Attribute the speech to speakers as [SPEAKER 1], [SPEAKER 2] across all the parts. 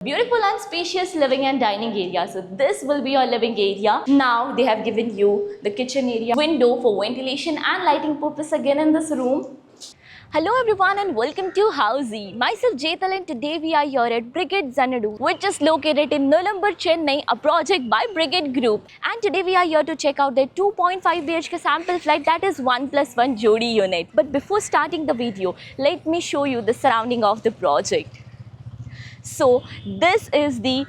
[SPEAKER 1] Beautiful and spacious living and dining area. So this will be your living area. Now they have given you the kitchen area, window for ventilation and lighting purpose again in this room. Hello everyone and welcome to Housey. Myself Jetal and today we are here at Brigade Xanadu, which is located in Nulambur, Chennai, a project by Brigade Group. And today we are here to check out their 2.5 BHK sample flat, that is 1+1 Jodi unit. But before starting the video, let me show you the surrounding of the project. So this is the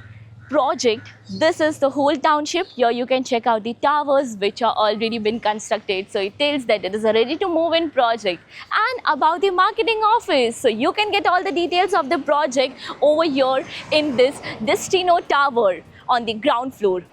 [SPEAKER 1] project, this is the whole township. Here you can check out the towers which are already been constructed, so it tells that it is a ready to move in project. And about the marketing office, so you can get all the details of the project over here in this Destino Tower on the ground floor.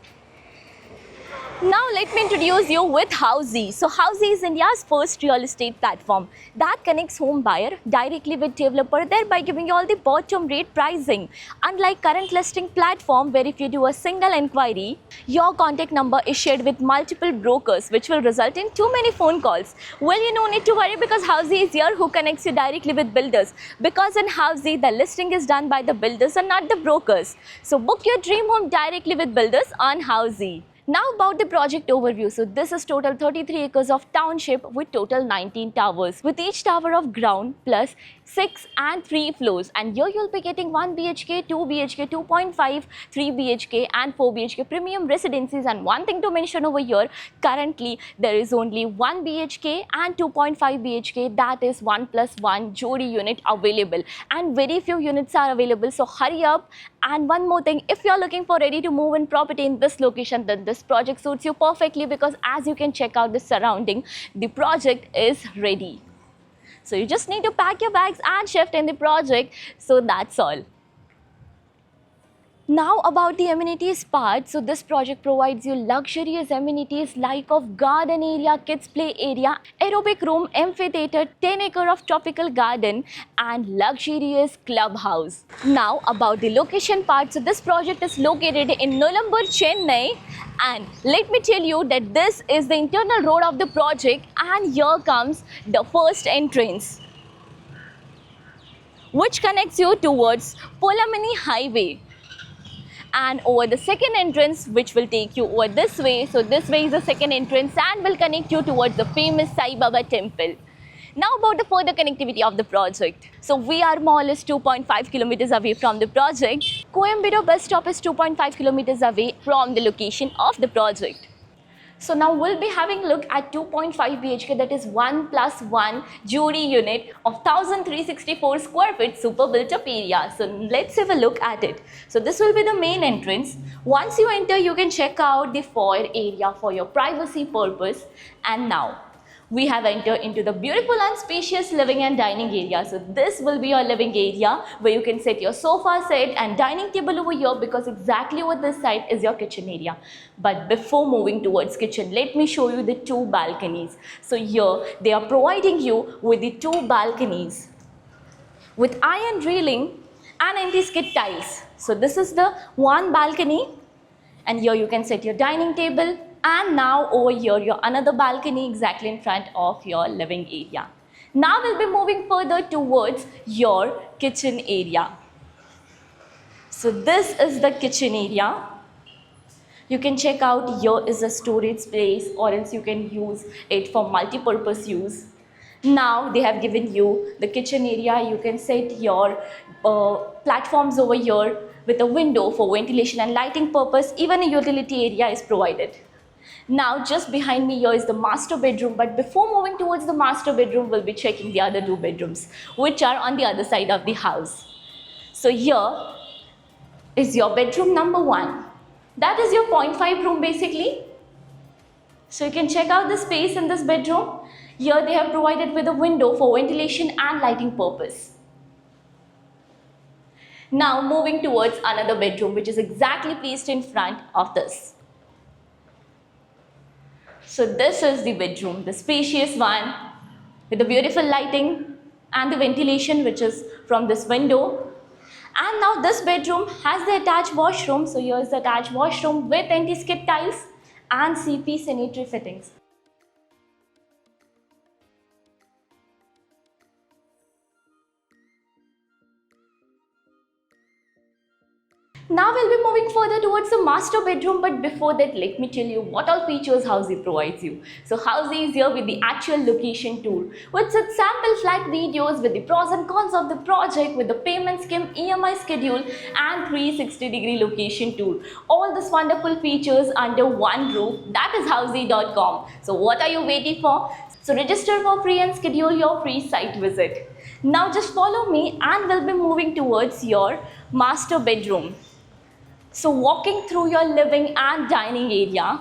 [SPEAKER 1] Now let me introduce you with Housey. So Housey is India's first real estate platform that connects home buyer directly with developer, thereby giving you all the bottom rate pricing. Unlike current listing platform where if you do a single inquiry, your contact number is shared with multiple brokers, which will result in too many phone calls. Well, you no need to worry because Housey is here who connects you directly with builders. Because in Housey, the listing is done by the builders and not the brokers. So book your dream home directly with builders on Housey. Now about the project overview. So this is total 33 acres of township with total 19 towers, with each tower of ground plus 6 and 3 floors. And here you'll be getting 1 BHK, 2 BHK, 2.5, 3 BHK and 4 BHK premium residencies. And one thing to mention over here, currently there is only 1 BHK and 2.5 BHK, that is 1+1 Jodi unit available. And very few units are available, so hurry up. And one more thing, if you're looking for ready to move in property in this location, then this project suits you perfectly because as you can check out the surrounding, the project is ready. So you just need to pack your bags and shift in the project. So that's all. Now about the amenities part. So this project provides you luxurious amenities like of garden area, kids play area, aerobic room, amphitheater, 10 acre of tropical garden and luxurious clubhouse. Now about the location part. So this project is located in Nulambur, Chennai, and let me tell you that this is the internal road of the project, and here comes the first entrance, which connects you towards Polamani Highway. And over the second entrance, which will take you over this way. So this way is the second entrance and will connect you towards the famous Sai Baba temple. Now about the further connectivity of the project. So we are more or less 2.5 kilometers away from the project. Coimbatore bus stop is 2.5 kilometers away from the location of the project. So now we'll be having a look at 2.5 BHK, that is 1+1 Jodi unit of 1364 square feet super built up area. So let's have a look at it. So this will be the main entrance. Once you enter, you can check out the foyer area for your privacy purpose. And now we have entered into the beautiful and spacious living and dining area. So this will be your living area where you can set your sofa set and dining table over here, because exactly over this side is your kitchen area. But before moving towards kitchen, let me show you the two balconies. So here they are providing you with the two balconies with iron railing and anti-skid tiles. So this is the one balcony, and here you can set your dining table. And now over here, your another balcony exactly in front of your living area. Now we'll be moving further towards your kitchen area. So this is the kitchen area. You can check out, here is a storage space, or else you can use it for multi-purpose use. Now they have given you the kitchen area. You can set your platforms over here with a window for ventilation and lighting purpose. Even a utility area is provided. Now just behind me here is the master bedroom, but before moving towards the master bedroom, we'll be checking the other two bedrooms which are on the other side of the house. So here is your bedroom number 1. That is your 0.5 room basically. So you can check out the space in this bedroom. Here they have provided with a window for ventilation and lighting purpose. Now moving towards another bedroom which is exactly placed in front of this. So this is the bedroom, the spacious one with the beautiful lighting and the ventilation which is from this window. And now this bedroom has the attached washroom. So here is the attached washroom with anti-skid tiles and CP sanitary fittings. Now we'll be moving further towards the master bedroom, but before that let me tell you what all features Housey provides you. So Housey is here with the actual location tour, with such sample flat videos with the pros and cons of the project, with the payment scheme, EMI schedule and 360-degree location tour. All these wonderful features under one roof, that is Housey.com. So what are you waiting for? So register for free and schedule your free site visit. Now just follow me and we'll be moving towards your master bedroom. So walking through your living and dining area,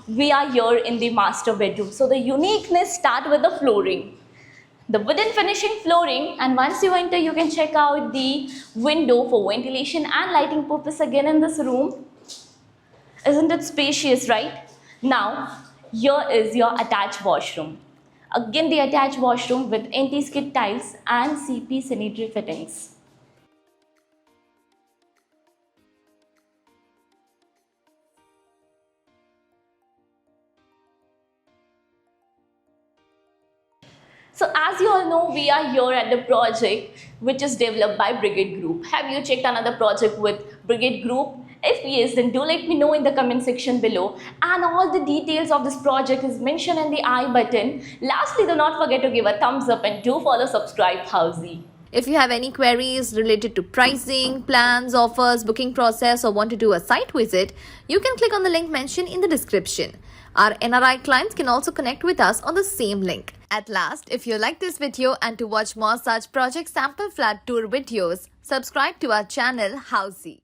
[SPEAKER 1] we are here in the master bedroom. So the uniqueness start with the flooring. The wooden finishing flooring, and once you enter you can check out the window for ventilation and lighting purpose again in this room. Isn't it spacious, right? Now here is your attached washroom. Again the attached washroom with anti-skid tiles and CP sanitary fittings. So as you all know, we are here at the project which is developed by Brigade Group. Have you checked another project with Brigade Group? If yes, then do let me know in the comment section below. And all the details of this project is mentioned in the I button. Lastly, do not forget to give a thumbs up and do follow subscribe Housey.
[SPEAKER 2] If you have any queries related to pricing, plans, offers, booking process or want to do a site visit, you can click on the link mentioned in the description. Our NRI clients can also connect with us on the same link. At last, if you like this video and to watch more such project sample flat tour videos, subscribe to our channel Housey.